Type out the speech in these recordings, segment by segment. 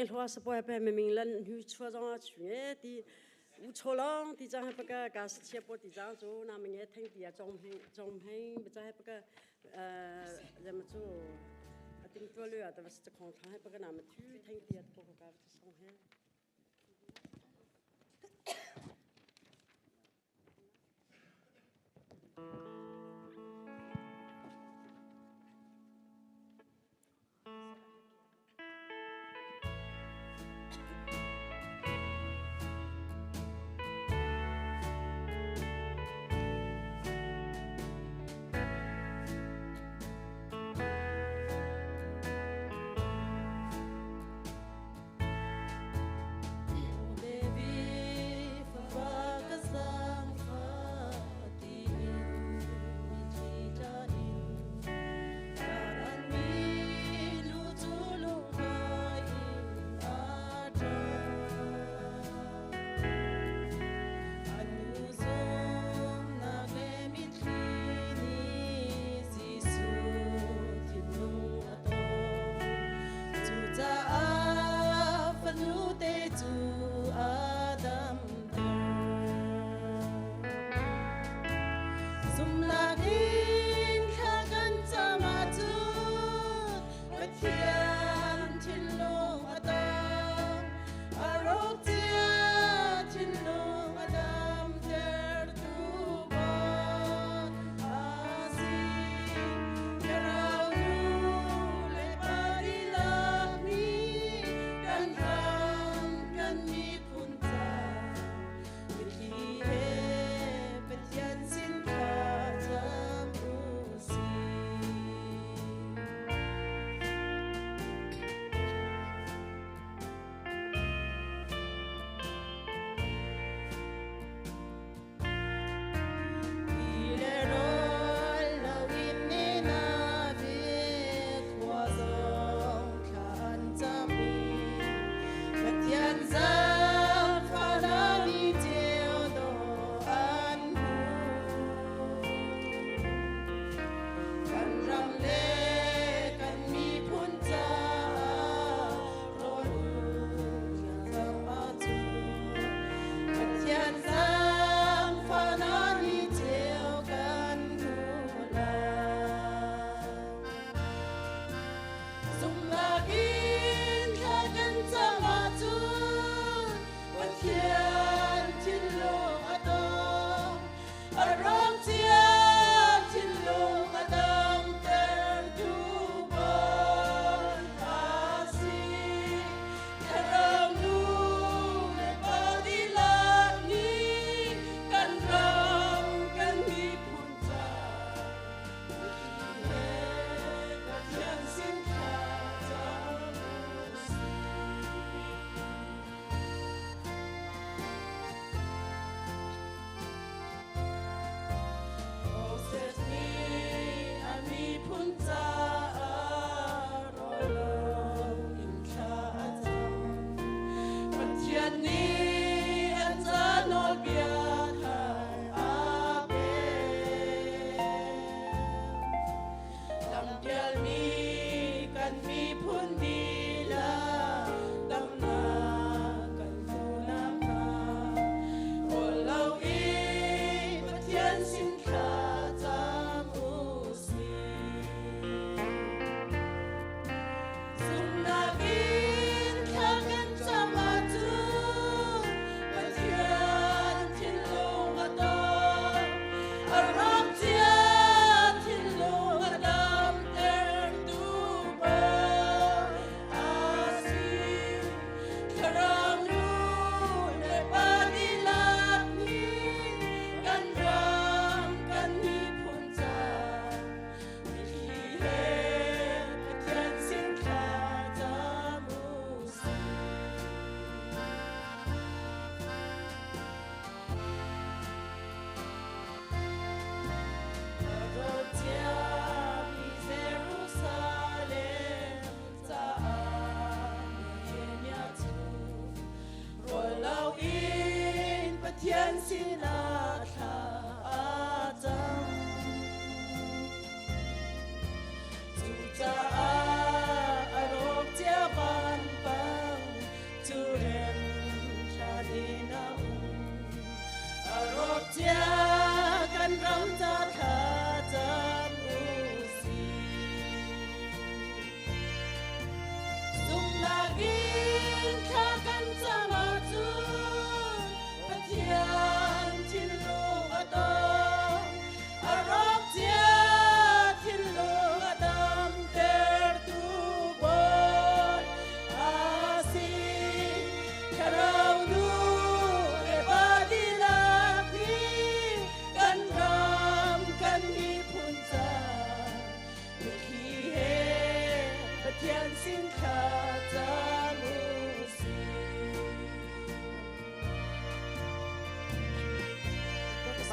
hoa sa po pe me ming lan hu chua zong a chue di u cho long di zang pa ka ga si chia po di zang zo na me theng di a zong heng ba za pa ka za ma zo a ting to le a da was ta kong thang pa ka na ma tu theng di a po ka ga song he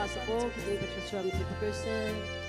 kasih po, kita suami kita